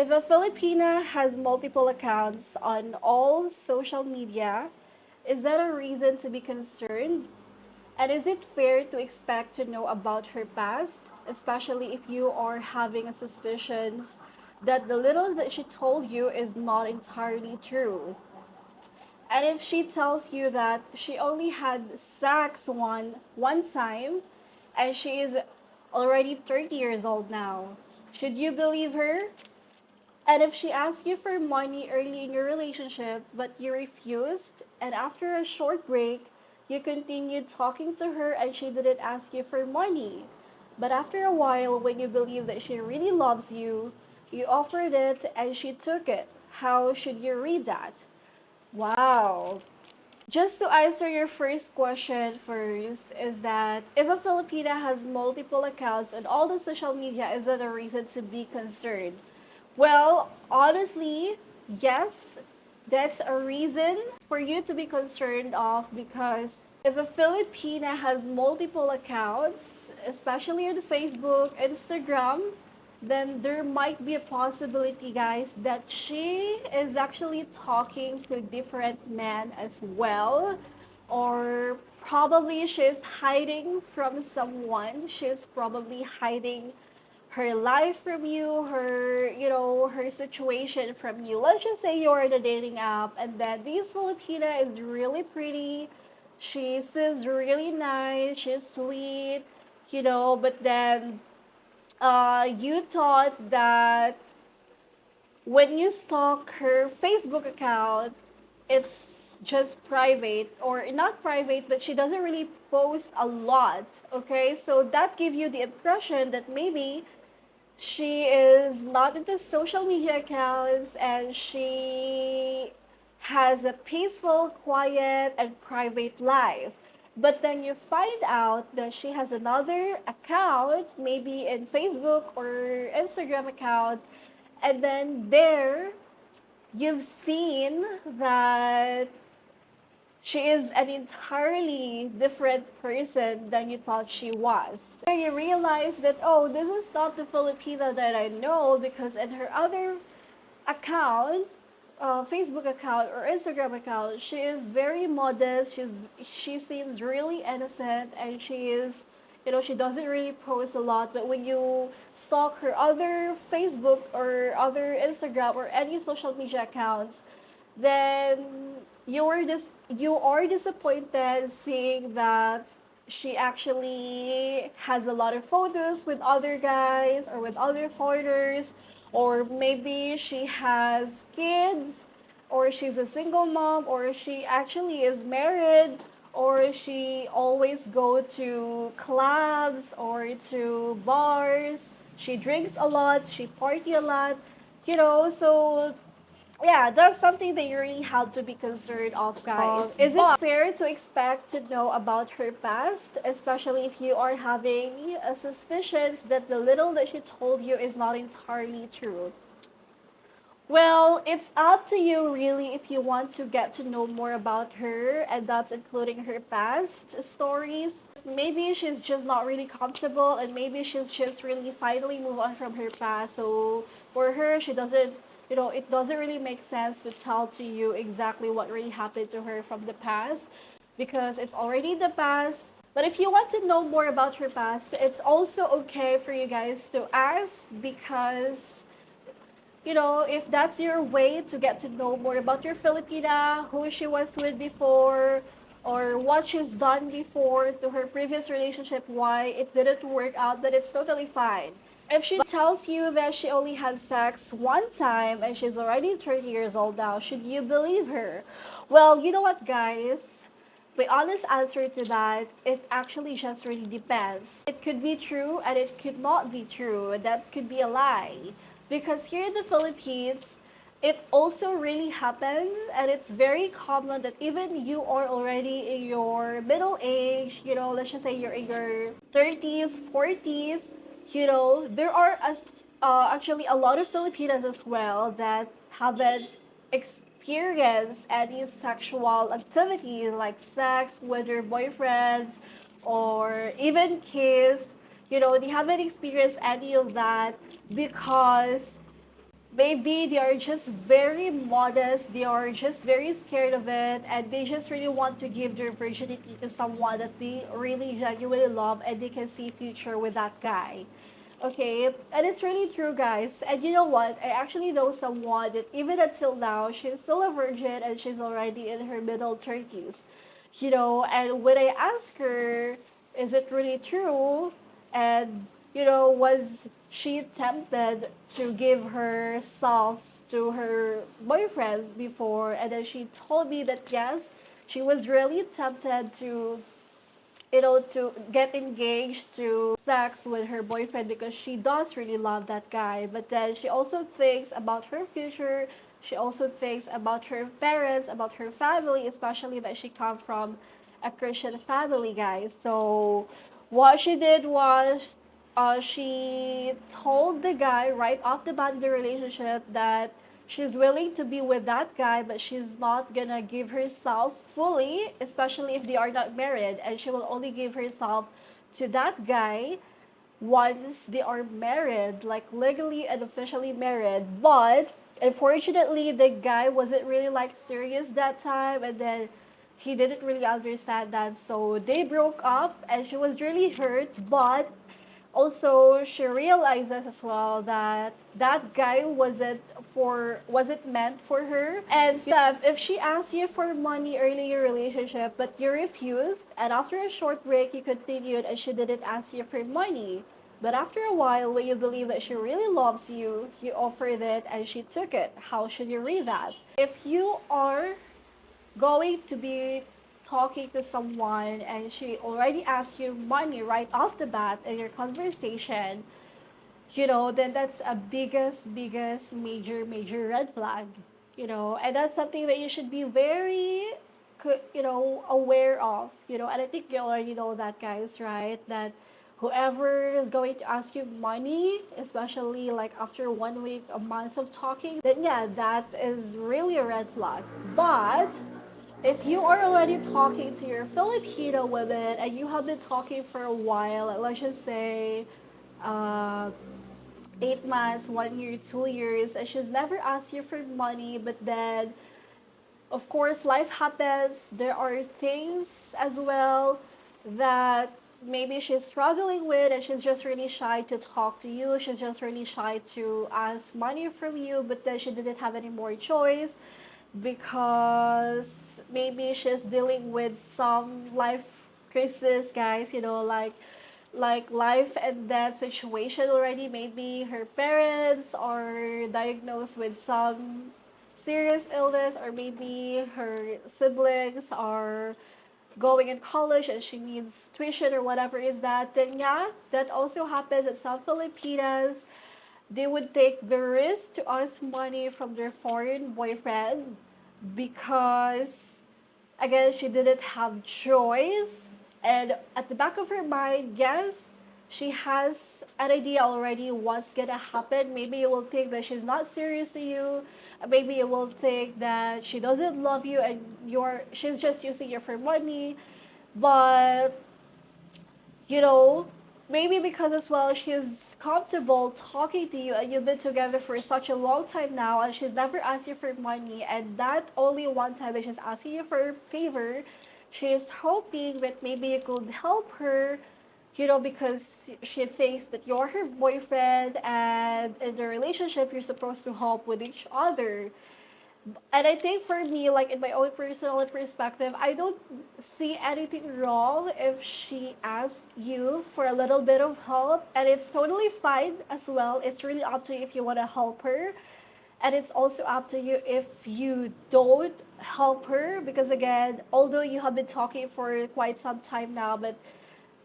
If a Filipina has multiple accounts on all social media, is that a reason to be concerned? And is it fair to expect to know about her past, especially if you are having a suspicions that the little that she told you is not entirely true? And if she tells you that she only had sex one time and she is already 30 years old now, should you believe her? And if she asked you for money early in your relationship but you refused, and after a short break, you continued talking to her and she didn't ask you for money. But after a while, when you believe that she really loves you, you offered it and she took it. How should you read that? Wow. Just to answer your first question first, is that if a Filipina has multiple accounts on all the social media, is that a reason to be concerned? Well, honestly, yes, that's a reason for you to be concerned of, because if a Filipina has multiple accounts, especially on Facebook, Instagram, then there might be a possibility, guys, that she is actually talking to different men as well, or probably she's hiding from someone. She's probably hiding her life from you, her situation from you. Let's just say you're in a dating app and then this Filipina is really pretty. She seems really nice, she's sweet, but then you thought that when you stalk her Facebook account, it's just private, or not private, but she doesn't really post a lot. Okay, so that gives you the impression that maybe she is not into social media accounts and she has a peaceful, quiet, and private life. But then you find out that she has another account, maybe in Facebook or Instagram account, and then there you've seen that she is an entirely different person than you thought she was. You realize that, oh, this is not the Filipina that I know, because in her other account, Facebook account or Instagram account, she is very modest. She seems really innocent, and she is, she doesn't really post a lot. But when you stalk her other Facebook or other Instagram or any social media accounts, then you are disappointed seeing that she actually has a lot of photos with other guys or with other foreigners, or maybe she has kids, or she's a single mom, or she actually is married, or she always go to clubs or to bars. She drinks a lot, she party a lot, so yeah, that's something that you really have to be concerned of, guys. Is it fair to expect to know about her past, especially if you are having suspicions that the little that she told you is not entirely true? Well, it's up to you really if you want to get to know more about her, and that's including her past stories. Maybe she's just not really comfortable, and maybe she's just really finally move on from her past. So for her, she doesn't, it doesn't really make sense to tell to you exactly what really happened to her from the past, because it's already the past. But if you want to know more about her past, it's also okay for you guys to ask, because if that's your way to get to know more about your Filipina, who she was with before, or what she's done before to her previous relationship, why it didn't work out, then it's totally fine. If she tells you that she only had sex one time and she's already 30 years old now, should you believe her? Well, you know what, guys? My honest answer to that, it actually just really depends. It could be true and it could not be true. That could be a lie. Because here in the Philippines, it also really happens, and it's very common that even you are already in your middle age, let's just say you're in your 30s, 40s, there are actually a lot of Filipinas as well that haven't experienced any sexual activity like sex with their boyfriends or even kiss. They haven't experienced any of that because maybe they are just very modest, they are just very scared of it, and they just really want to give their virginity to someone that they really genuinely love and they can see future with that guy. Okay, and it's really true, guys. And you know what? I actually know someone that even until now, she's still a virgin and she's already in her middle 30s. And when I ask her, is it really true? And, was she tempted to give herself to her boyfriend before? And then she told me that yes, she was really tempted to get engaged to sex with her boyfriend because she does really love that guy. But then she also thinks about her future. She also thinks about her parents, about her family, especially that she comes from a Christian family, guys. So what she did was she told the guy right off the bat in the relationship that she's willing to be with that guy, but she's not gonna give herself fully, especially if they are not married, and she will only give herself to that guy once they are married, like legally and officially married. But unfortunately, the guy wasn't really like serious that time, and then he didn't really understand that, so they broke up, and she was really hurt. But also she realizes as well that that guy wasn't meant for her. And Steph, if she asks you for money early in your relationship but you refused, and after a short break you continued and she didn't ask you for money, but after a while when you believe that she really loves you, you offered it and she took it, how should you read that? If you are going to be talking to someone and she already asked you money right off the bat in your conversation, then that's a biggest, major red flag, and that's something that you should be very, aware of, and I think you already know that, guys, right? That whoever is going to ask you money, especially like after 1 week, a month of talking, then yeah, that is really a red flag. But if you are already talking to your Filipino women and you have been talking for a while, like let's just say uh, 8 months, 1 year, 2 years, and she's never asked you for money, but then, of course, life happens. There are things as well that maybe she's struggling with, and she's just really shy to talk to you. She's just really shy to ask money from you, but then she didn't have any more choice because maybe she's dealing with some life crisis, guys, like life and death situation already. Maybe her parents are diagnosed with some serious illness, or maybe her siblings are going in college and she needs tuition or whatever is that. Then yeah, that also happens at some Filipinas. They would take the risk to ask money from their foreign boyfriend because, again, she didn't have choice. And at the back of her mind, yes, she has an idea already what's gonna happen. Maybe you will think that she's not serious to you. Maybe you will think that she doesn't love you and she's just using you for money. But you know, maybe because as well she's comfortable talking to you and you've been together for such a long time now and she's never asked you for money, and that only one time that she's asking you for a favor, she's hoping that maybe you could help her, because she thinks that you're her boyfriend and in the relationship you're supposed to help with each other. And I think for me, like in my own personal perspective, I don't see anything wrong if she asks you for a little bit of help, and it's totally fine as well. It's really up to you if you want to help her, and it's also up to you if you don't help her, because again, although you have been talking for quite some time now, but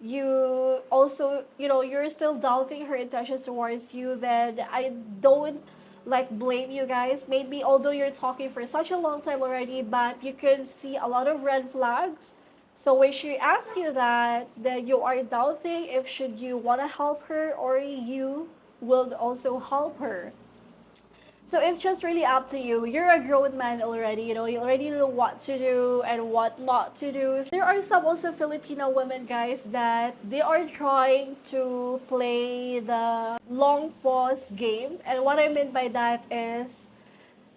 you also, you're still doubting her intentions towards you, then I don't like blame you, guys. Maybe although you're talking for such a long time already, but you can see a lot of red flags. So when she asks you that, then you are doubting if should you want to help her or you will also help her. So it's just really up to you. You're a grown man already, you know, you already know what to do and what not to do. There are some also Filipino women, guys, that they are trying to play the long pause game. And what I mean by that is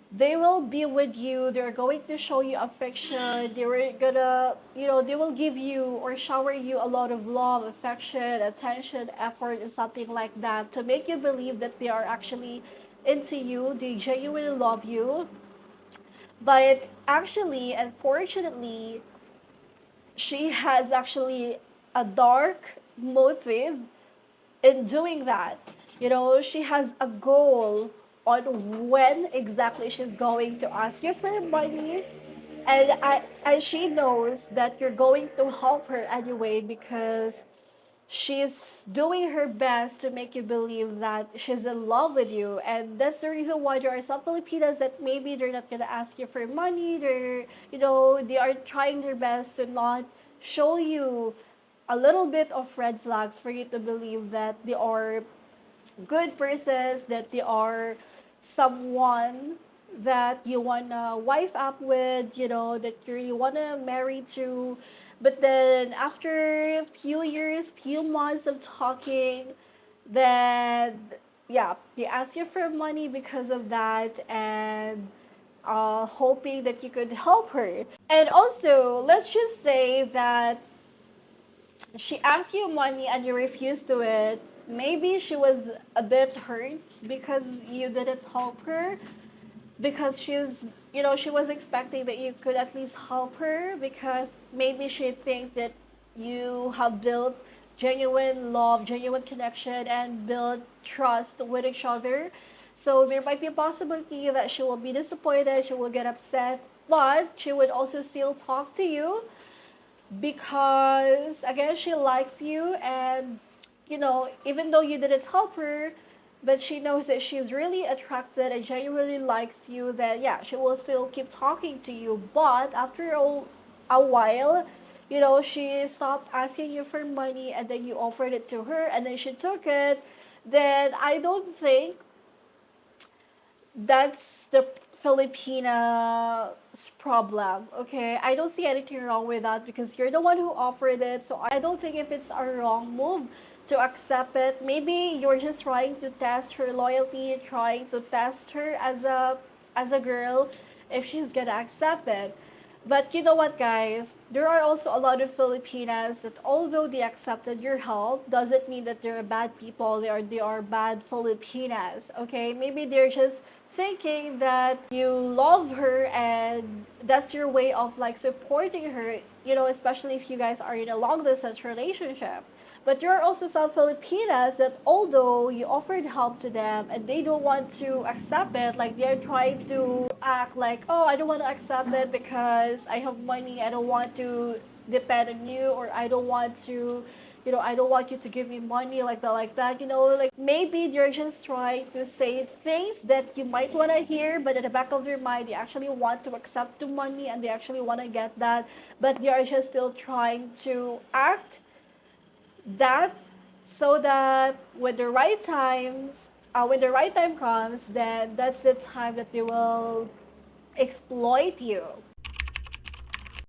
they will be with you, they're going to show you affection, they were gonna, you know, they will give you or shower you a lot of love, affection, attention, effort, and something like that to make you believe that they are actually into you, they genuinely love you. But actually, unfortunately, she has actually a dark motive in doing that. You know, she has a goal on when exactly she's going to ask you for money. And she knows that you're going to help her anyway because she's doing her best to make you believe that she's in love with you. And that's the reason why there are some Filipinas that maybe they're not gonna ask you for money. They're, you know, they are trying their best to not show you a little bit of red flags for you to believe that they are good persons, that they are someone that you wanna wife up with, you know, that you really wanna marry to. But then after a few years, few months of talking, then yeah, they ask you for money because of that, and hoping that you could help her. And also, let's just say that she asked you money and you refused to it. Maybe she was a bit hurt because you didn't help her, because she's, you know, she was expecting that you could at least help her, because maybe she thinks that you have built genuine love, genuine connection, and built trust with each other. So there might be a possibility that she will be disappointed, she will get upset, but she would also still talk to you because again she likes you. And you know, even though you didn't help her, but she knows that she's really attracted and genuinely likes you, then yeah, she will still keep talking to you. But after a while, you know, she stopped asking you for money and then you offered it to her and then she took it. Then I don't think that's the Filipina's problem. Okay, I don't see anything wrong with that because you're the one who offered it. So I don't think if it's a wrong move to accept it. Maybe you're just trying to test her loyalty, trying to test her as a girl if she's gonna accept it. But you know what, guys? There are also a lot of Filipinas that, although they accepted your help, doesn't mean that they're bad people. They are bad Filipinas. Okay, maybe they're just thinking that you love her and that's your way of like supporting her. You know, especially if you guys are in a long distance relationship. But there are also some Filipinas that, although you offered help to them and they don't want to accept it, like they're trying to act like, oh, I don't want to accept it because I have money, I don't want to depend on you, or I don't want to, you know, I don't want you to give me money like that, you know, like maybe they're just trying to say things that you might want to hear, but at the back of their mind, they actually want to accept the money and they actually want to get that, but they are just still trying to act that so that when the right time comes, then that's the time that they will exploit you.